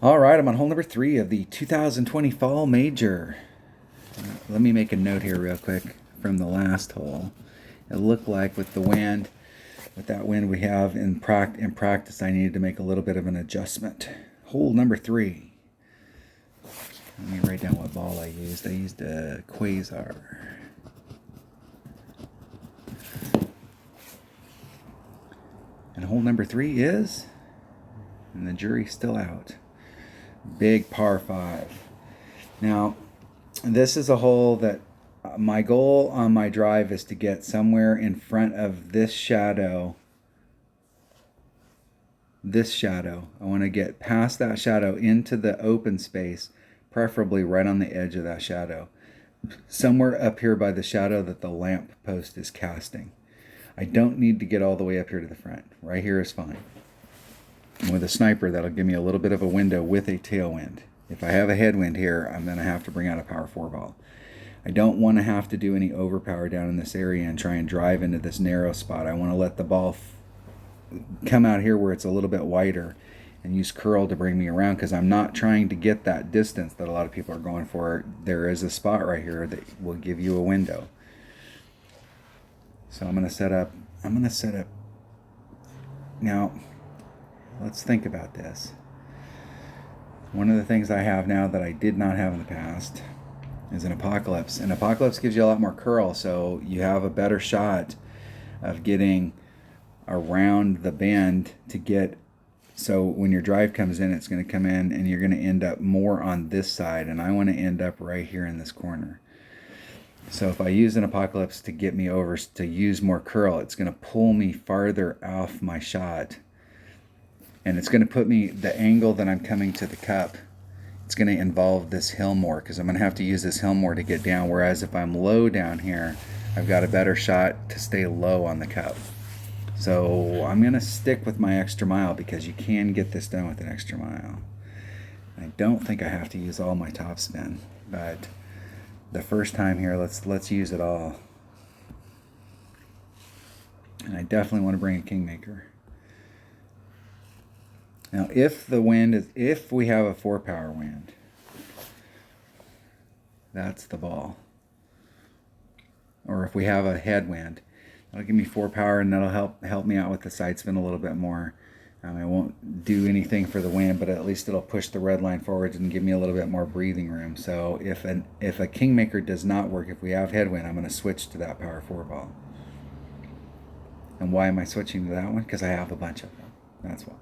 All right, I'm on hole number 3 of the 2020 Fall Major. Let me make a note here real quick from the last hole. It looked like with the wind, with that wind we have in practice, I needed to make a little bit of an adjustment. Hole number 3. Let me write down what ball I used. I used a Quasar. And hole number 3 is, and the jury's still out, big par 5. Now, this is a hole that my goal on my drive is to get somewhere in front of this shadow. I want to get past that shadow into the open space, preferably right on the edge of that shadow. Somewhere up here by the shadow that the lamp post is casting. I don't need to get all the way up here to the front. Right here is fine. And with a sniper, that'll give me a little bit of a window with a tailwind. If I have a headwind here, I'm going to have to bring out a power 4 ball. I don't want to have to do any overpower down in this area and try and drive into this narrow spot. I want to let the ball come out here where it's a little bit wider and use curl to bring me around, because I'm not trying to get that distance that a lot of people are going for. There is a spot right here that will give you a window. So I'm going to set up. Now, let's think about this. One of the things I have now that I did not have in the past is an Apocalypse. And Apocalypse gives you a lot more curl, so you have a better shot of getting around the bend to get, so when your drive comes in, it's going to come in and you're going to end up more on this side, and I want to end up right here in this corner. So if I use an Apocalypse to get me over to use more curl, it's going to pull me farther off my shot, and it's going to put me, the angle that I'm coming to the cup, it's going to involve this hill more, because I'm going to have to use this hill more to get down, whereas if I'm low down here, I've got a better shot to stay low on the cup. So I'm going to stick with my extra mile, because you can get this done with an extra mile. I don't think I have to use all my topspin, but the first time here, let's use it all. And I definitely want to bring a Kingmaker. Now, if we have a 4 power wind, that's the ball. Or if we have a headwind, that'll give me 4 power, and that'll help me out with the side spin a little bit more. I won't do anything for the wind, but at least it'll push the red line forwards and give me a little bit more breathing room. So if a Kingmaker does not work, if we have headwind, I'm going to switch to that power 4 ball. And why am I switching to that one? Because I have a bunch of them. That's why.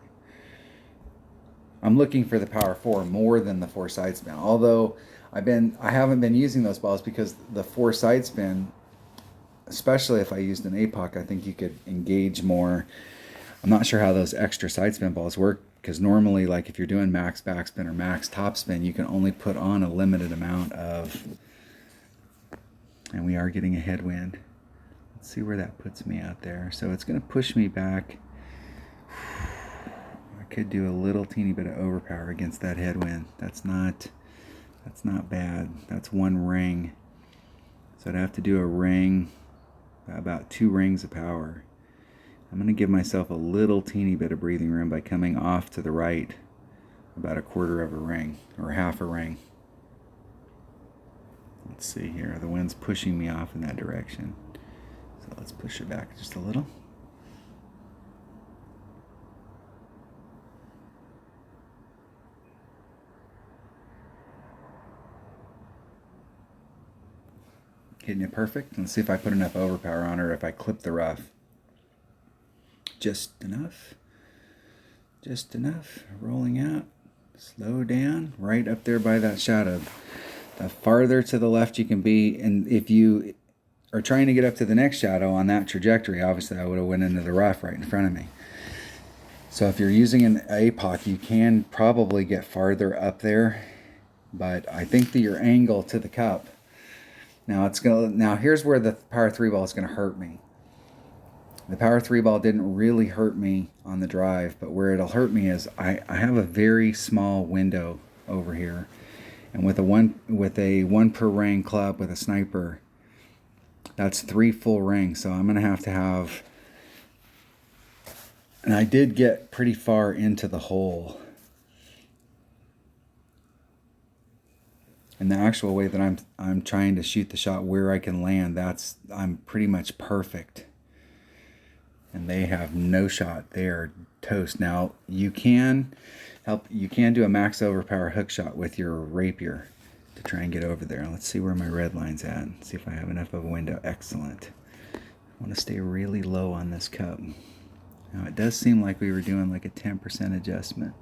I'm looking for the power 4 more than the 4 side spin. Although I haven't been using those balls, because the 4 side spin, especially if I used an APOC, I think you could engage more. I'm not sure how those extra side spin balls work, because normally, like if you're doing max backspin or max topspin, you can only put on a limited amount of, and we are getting a headwind. Let's see where that puts me out there. So it's going to push me back. I could do a little teeny bit of overpower against that headwind. That's not bad. That's 1 ring. So I'd have to do a ring, about 2 rings of power. I'm going to give myself a little teeny bit of breathing room by coming off to the right about 1/4 of a ring, or half a ring. Let's see here. The wind's pushing me off in that direction. So let's push it back just a little. Hitting it perfect. Let's see if I put enough overpower on her, if I clip the rough. Just enough. Just enough. Rolling out. Slow down. Right up there by that shadow. The farther to the left you can be, and if you are trying to get up to the next shadow on that trajectory, obviously I would have went into the rough right in front of me. So if you're using an APOC, you can probably get farther up there, but I think that your angle to the cup, now here's where the power 3 ball is going to hurt me. The power 3 ball didn't really hurt me on the drive, but where it'll hurt me is I have a very small window over here. And with a one per ring club with a sniper, that's 3 full rings. So I'm going to have, and I did get pretty far into the hole. And the actual way that I'm trying to shoot the shot where I can land, I'm pretty much perfect. And they have no shot. They are toast. Now you can do a max overpower hook shot with your rapier to try and get over there. Let's see where my red line's at. See if I have enough of a window. Excellent. I want to stay really low on this cup. Now it does seem like we were doing like a 10% adjustment.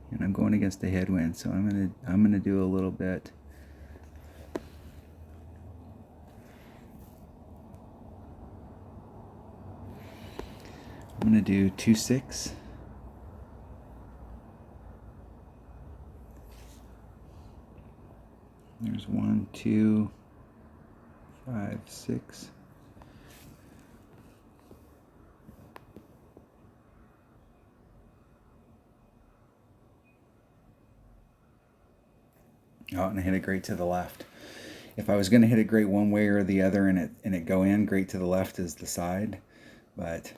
And I'm going against a headwind, so I'm gonna do a little bit. I'm gonna do 2-6. There's 1, 2, 5, 6. Oh, and I hit it great to the left. If I was going to hit it great one way or the other and it go in, great to the left is the side. But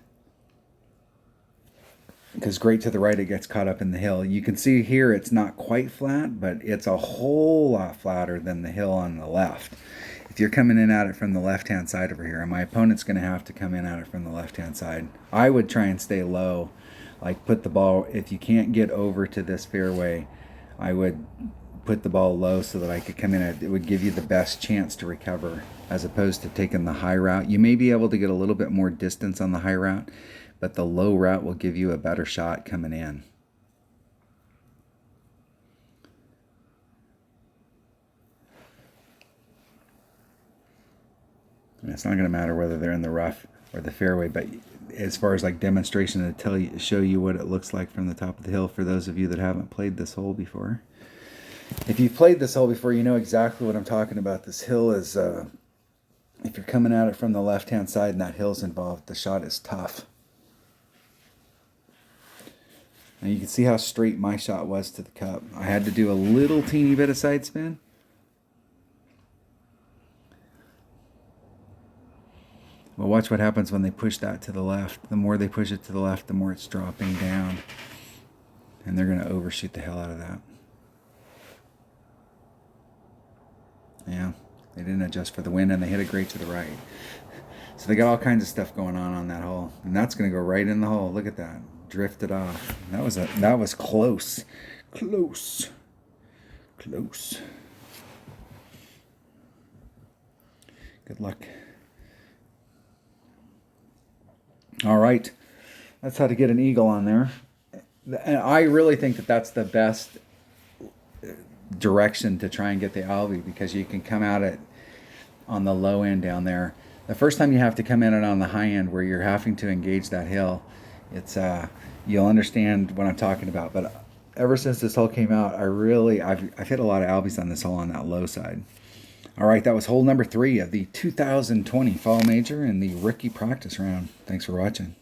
because great to the right, it gets caught up in the hill. You can see here it's not quite flat, but it's a whole lot flatter than the hill on the left. If you're coming in at it from the left-hand side over here, and my opponent's going to have to come in at it from the left-hand side, I would try and stay low. Like put the ball, if you can't get over to this fairway, I would put the ball low so that I could come in at it. It would give you the best chance to recover as opposed to taking the high route. You may be able to get a little bit more distance on the high route, but the low route will give you a better shot coming in. And it's not going to matter whether they're in the rough or the fairway, but as far as like demonstration to show you what it looks like from the top of the hill for those of you that haven't played this hole before. If you've played this hole before, you know exactly what I'm talking about. This hill is, if you're coming at it from the left-hand side and that hill's involved, the shot is tough. Now you can see how straight my shot was to the cup. I had to do a little teeny bit of side spin. Well, watch what happens when they push that to the left. The more they push it to the left, the more it's dropping down. And they're going to overshoot the hell out of that. Yeah, they didn't adjust for the wind and they hit it great to the right. So they got all kinds of stuff going on that hole. And that's going to go right in the hole. Look at that. Drifted off. That was close. Close. Close. Good luck. All right. That's how to get an eagle on there. And I really think that that's the best direction to try and get the Albie, because you can come at it on the low end down there. The first time you have to come in it on the high end where you're having to engage that hill, it's you'll understand what I'm talking about. But ever since this hole came out, I've hit a lot of Albies on this hole on that low side. All right, that was hole number 3 of the 2020 Fall Major and the rookie practice round. Thanks for watching.